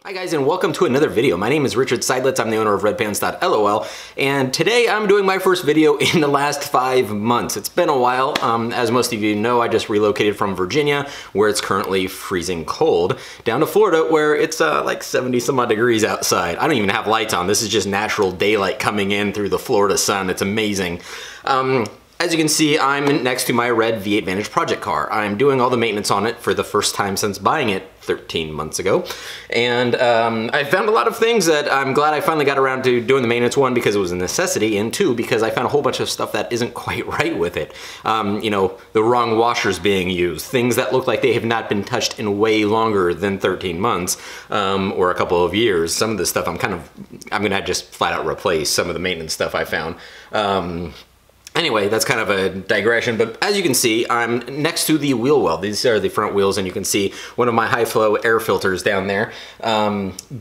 Hi guys, and welcome to another video. My name is Richard Seidlitz. I'm the owner of Redpants.lol, and today I'm doing my first video in the last 5 months. It's been a while. As most of you know, I just relocated from Virginia, where it's currently freezing cold, down to Florida, where it's like 70 some odd degrees outside. I don't even have lights on. This is just natural daylight coming in through the Florida sun. It's amazing. As you can see, I'm next to my red V8 Vantage project car. I'm doing all the maintenance on it for the first time since buying it 13 months ago. And I found a lot of things that I'm glad I finally got around to doing the maintenance. One, because it was a necessity, and two, because I found a whole bunch of stuff that isn't quite right with it. You know, the wrong washers being used, things that look like they have not been touched in way longer than 13 months or a couple of years. Some of the stuff I'm gonna just flat out replace some of the maintenance stuff I found. Anyway, that's kind of a digression, but as you can see, I'm next to the wheel well. These are the front wheels, and you can see one of my high flow air filters down there.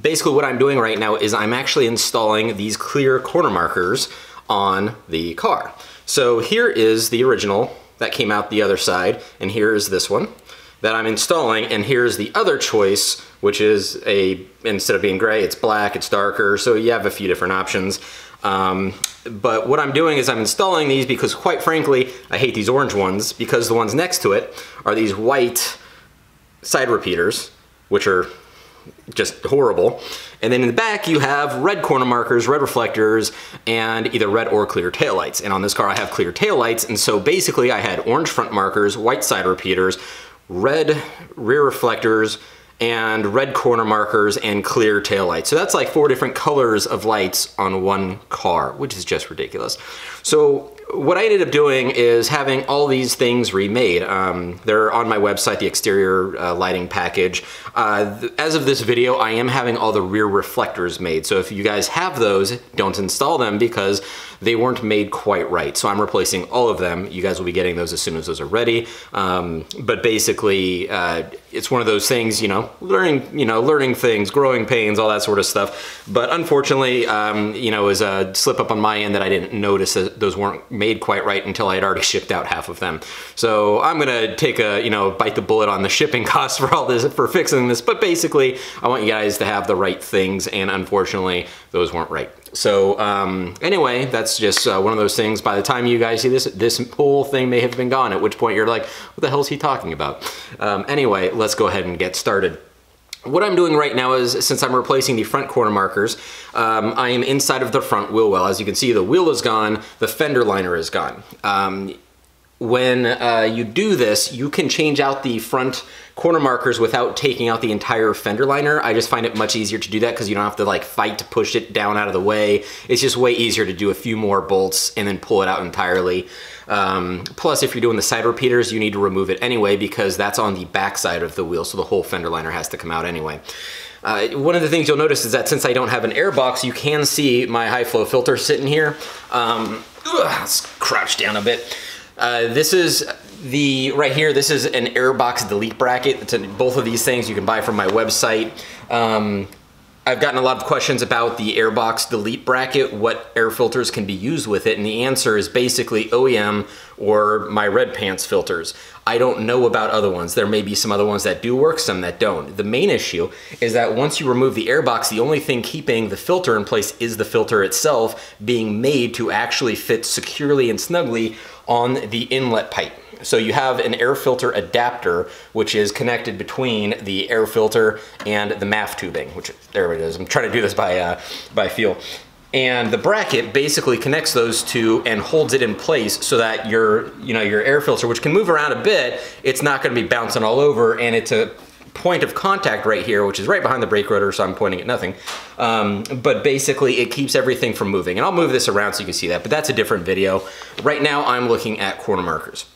Basically what I'm doing right now is I'm actually installing these clear corner markers on the car. So here is the original that came out the other side, and here is this one that I'm installing, and here's the other choice, which is instead of being gray, it's black, it's darker, so you have a few different options. But what I'm doing is I'm installing these because, quite frankly, I hate these orange ones, because the ones next to it are these white side repeaters, which are just horrible. And then in the back you have red corner markers, red reflectors, and either red or clear taillights. And on this car I have clear taillights, and so basically I had orange front markers, white side repeaters, red rear reflectors, and red corner markers, and clear taillights. So that's like 4 different colors of lights on one car, which is just ridiculous. So what I ended up doing is having all these things remade. They're on my website, the exterior lighting package. As of this video, I am having all the rear reflectors made. So if you guys have those, don't install them because they weren't made quite right. So I'm replacing all of them. You guys will be getting those as soon as those are ready. But basically, it's one of those things, learning things, growing pains, all that sort of stuff. But unfortunately, it was a slip up on my end that I didn't notice that those weren't made quite right until I had already shipped out half of them. So I'm gonna take bite the bullet on the shipping costs for all this, for fixing this. But basically, I want you guys to have the right things, and unfortunately, those weren't right. So anyway, that's just one of those things. By the time you guys see this whole thing may have been gone, at which point you're like, what the hell is he talking about? Anyway, let's go ahead and get started. What I'm doing right now is, since I'm replacing the front corner markers, I am inside of the front wheel well. As you can see, the wheel is gone, the fender liner is gone. When you do this, you can change out the front corner markers without taking out the entire fender liner. I just find it much easier to do that because you don't have to like fight to push it down out of the way. It's just way easier to do a few more bolts and then pull it out entirely. Plus, if you're doing the side repeaters, you need to remove it anyway because that's on the back side of the wheel, so the whole fender liner has to come out anyway. One of the things you'll notice is that since I don't have an air box, you can see my high flow filter sitting here. Let's crouch down a bit. This is right here, this is an airbox delete bracket. It's both of these things you can buy from my website. I've gotten a lot of questions about the airbox delete bracket, what air filters can be used with it, and the answer is basically OEM or my Redpants filters. I don't know about other ones. There may be some other ones that do work, some that don't. The main issue is that once you remove the airbox, the only thing keeping the filter in place is the filter itself being made to actually fit securely and snugly on the inlet pipe. So you have an air filter adapter, which is connected between the air filter and the MAF tubing, which, there it is. I'm trying to do this by feel. And the bracket basically connects those two and holds it in place so that your air filter, which can move around a bit, it's not gonna be bouncing all over, and it's a point of contact right here, which is right behind the brake rotor, so I'm pointing at nothing. But basically it keeps everything from moving. And I'll move this around so you can see that, but that's a different video. Right now I'm looking at corner markers.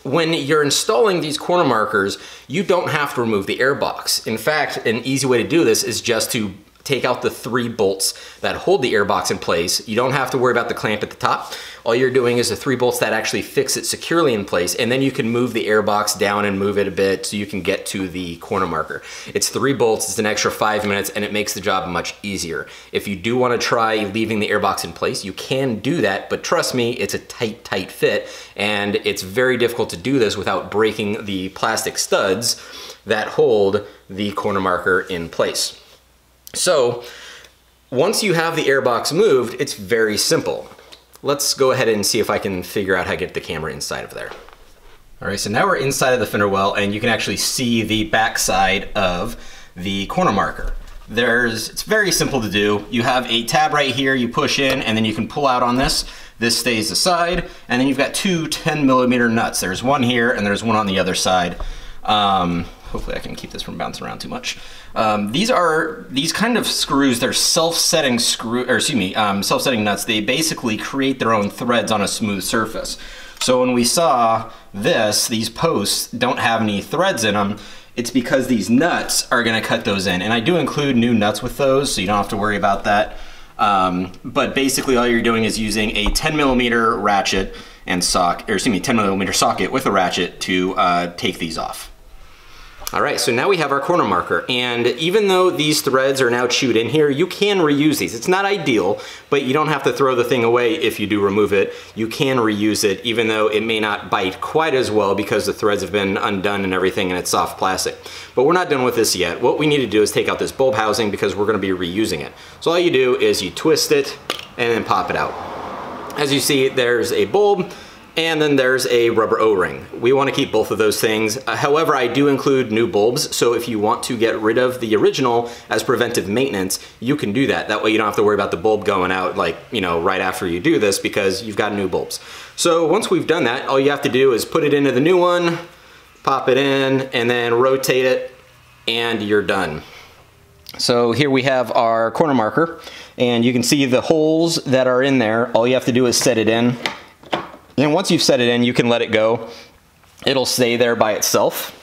When you're installing these corner markers, you don't have to remove the air box. In fact, an easy way to do this is just to take out the 3 bolts that hold the airbox in place. You don't have to worry about the clamp at the top. All you're doing is the 3 bolts that actually fix it securely in place, and then you can move the airbox down and move it a bit so you can get to the corner marker. It's 3 bolts, it's an extra 5 minutes, and it makes the job much easier. If you do want to try leaving the airbox in place, you can do that, but trust me, it's a tight fit, and it's very difficult to do this without breaking the plastic studs that hold the corner marker in place. So once you have the airbox moved, it's very simple. Let's go ahead and see if I can figure out how to get the camera inside of there. All right, so now we're inside of the fender well, and you can actually see the back side of the corner marker. It's very simple to do. You have a tab right here, you push in, and then you can pull out on this. This stays aside, and then you've got 2 10mm nuts. There's one here, and there's one on the other side. Hopefully I can keep this from bouncing around too much. These kind of screws, they're self-setting self-setting nuts. They basically create their own threads on a smooth surface. So when we saw this, these posts don't have any threads in them. It's because these nuts are gonna cut those in. And I do include new nuts with those, so you don't have to worry about that. But basically all you're doing is using a 10mm ratchet and 10mm socket with a ratchet to take these off. All right, so now we have our corner marker, and even though these threads are now chewed in here, you can reuse these. It's not ideal, but you don't have to throw the thing away if you do remove it. You can reuse it, even though it may not bite quite as well because the threads have been undone and everything and it's soft plastic. But we're not done with this yet. What we need to do is take out this bulb housing because we're gonna be reusing it. So all you do is you twist it and then pop it out. As you see, there's a bulb, and then there's a rubber O-ring. We want to keep both of those things. However, I do include new bulbs, so if you want to get rid of the original as preventive maintenance, you can do that. That way you don't have to worry about the bulb going out right after you do this because you've got new bulbs. So once we've done that, all you have to do is put it into the new one, pop it in, and then rotate it, and you're done. So here we have our corner marker, and you can see the holes that are in there. All you have to do is set it in. And once you've set it in, you can let it go. It'll stay there by itself.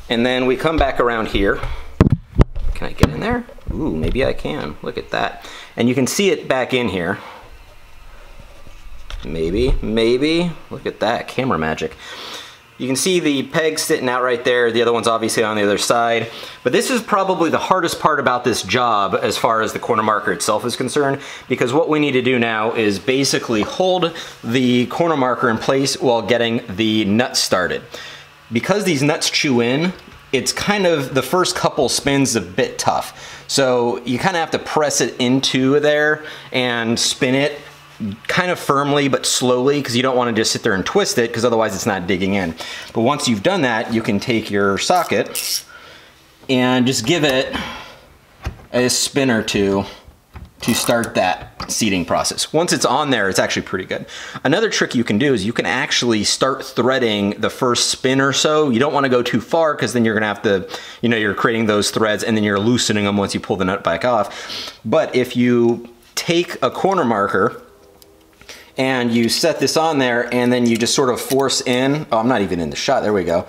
And then we come back around here. Can I get in there? Ooh, maybe I can. Look at that. And you can see it back in here. Maybe. Look at that, camera magic. You can see the peg sitting out right there. The other one's obviously on the other side. But this is probably the hardest part about this job as far as the corner marker itself is concerned, because what we need to do now is basically hold the corner marker in place while getting the nuts started. Because these nuts chew in, it's kind of, the first couple spins a bit tough. So you kind of have to press it into there and spin it kind of firmly but slowly, because you don't want to just sit there and twist it, because otherwise it's not digging in. But once you've done that, you can take your socket and just give it a spin or two to start that seating process. Once it's on there, it's actually pretty good. Another trick you can do is you can actually start threading the first spin or so. You don't want to go too far, because then you're gonna have to, you're creating those threads and then you're loosening them once you pull the nut back off. But if you take a corner marker and you set this on there, and then you just sort of force in, oh, I'm not even in the shot, there we go.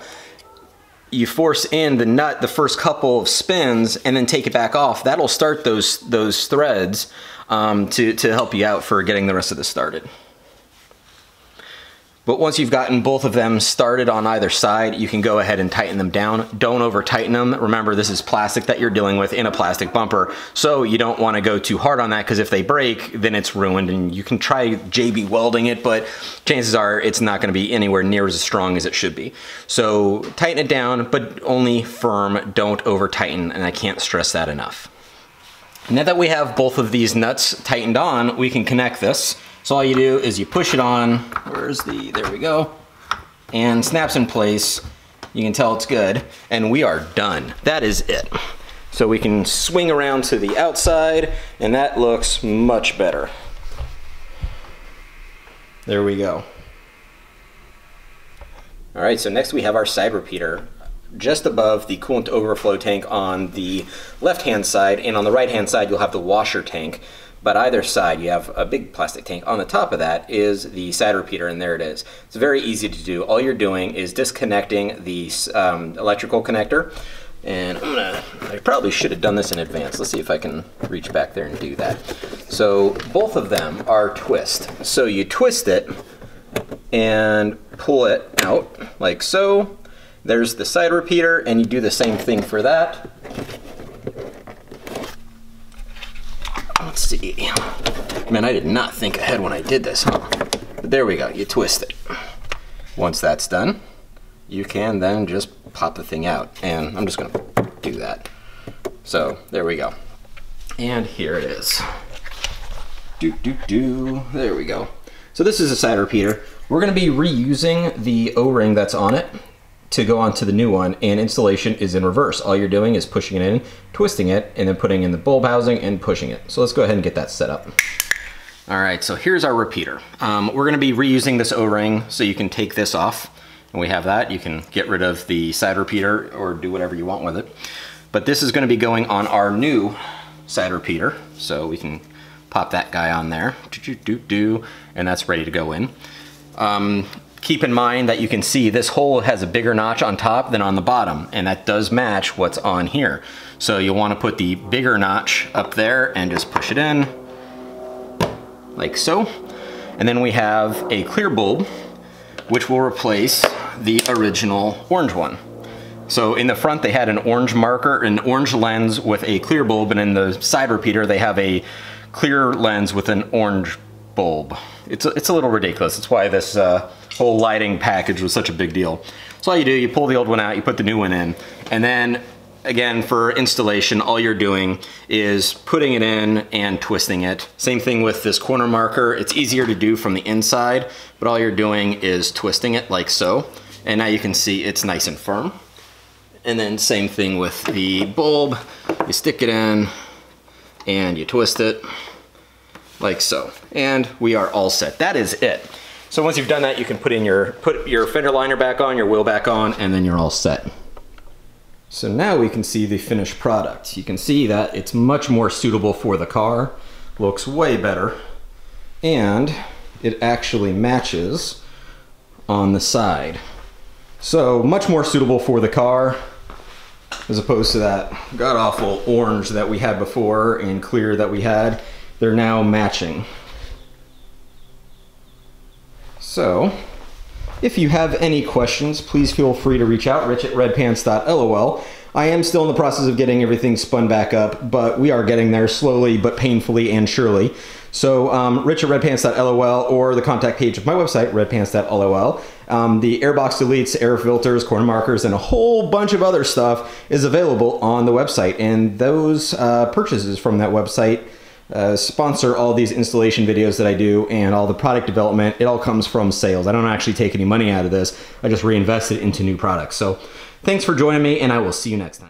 You force in the nut the first couple of spins and then take it back off. That'll start those threads to help you out for getting the rest of this started. But once you've gotten both of them started on either side, you can go ahead and tighten them down. Don't over tighten them. Remember, this is plastic that you're dealing with in a plastic bumper, so you don't want to go too hard on that, because if they break, then it's ruined. And you can try JB welding it, but chances are it's not going to be anywhere near as strong as it should be. So tighten it down, but only firm. Don't over tighten, and I can't stress that enough. Now that we have both of these nuts tightened on, we can connect this. So all you do is you push it on, there we go, and snaps in place. You can tell it's good, and we are done. That is it. So we can swing around to the outside, and that looks much better. There we go. All right, so next we have our side repeater just above the coolant overflow tank on the left-hand side, and on the right-hand side you'll have the washer tank. But either side, you have a big plastic tank. On the top of that is the side repeater, and there it is. It's very easy to do. All you're doing is disconnecting the electrical connector, And I probably should have done this in advance. Let's see if I can reach back there and do that. So both of them are twist. So you twist it and pull it out like so. There's the side repeater, and you do the same thing for that. Let's see. Man, I did not think ahead when I did this, huh? But there we go, you twist it. Once that's done, you can then just pop the thing out. And I'm just gonna do that. So, there we go. And here it is. There we go. So this is a side repeater. We're gonna be reusing the O-ring that's on it to go onto the new one, and installation is in reverse. All you're doing is pushing it in, twisting it, and then putting in the bulb housing and pushing it. So let's go ahead and get that set up. All right, so here's our repeater. We're gonna be reusing this O-ring, so you can take this off, and we have that. You can get rid of the side repeater or do whatever you want with it. But this is gonna be going on our new side repeater, so we can pop that guy on there, and that's ready to go in. Keep in mind that you can see this hole has a bigger notch on top than on the bottom, and that does match what's on here. So you'll want to put the bigger notch up there and just push it in, like so. And then we have a clear bulb, which will replace the original orange one. So in the front they had an orange marker, an orange lens with a clear bulb, and in the side repeater they have a clear lens with an orange bulb. It's a little ridiculous. That's why this whole lighting package was such a big deal. So all you do, you pull the old one out, you put the new one in, and then again for installation, all you're doing is putting it in and twisting it. Same thing with this corner marker. It's easier to do from the inside, but all you're doing is twisting it like so. And now you can see it's nice and firm. And then same thing with the bulb. You stick it in and you twist it like so. And we are all set. That is it. So once you've done that, you can put your fender liner back on, your wheel back on, and then you're all set. So now we can see the finished product. You can see that it's much more suitable for the car, looks way better, and it actually matches on the side. So much more suitable for the car, as opposed to that god-awful orange that we had before and clear that we had. They're now matching. So, if you have any questions, please feel free to reach out, rich@redpants.lol. I am still in the process of getting everything spun back up, but we are getting there slowly but painfully and surely. So, rich@redpants.lol or the contact page of my website, redpants.lol. The airbox deletes, air filters, corner markers, and a whole bunch of other stuff is available on the website. And those purchases from that website sponsor all these installation videos that I do and all the product development. It all comes from sales. I don't actually take any money out of this. I just reinvest it into new products. So thanks for joining me, and I will see you next time.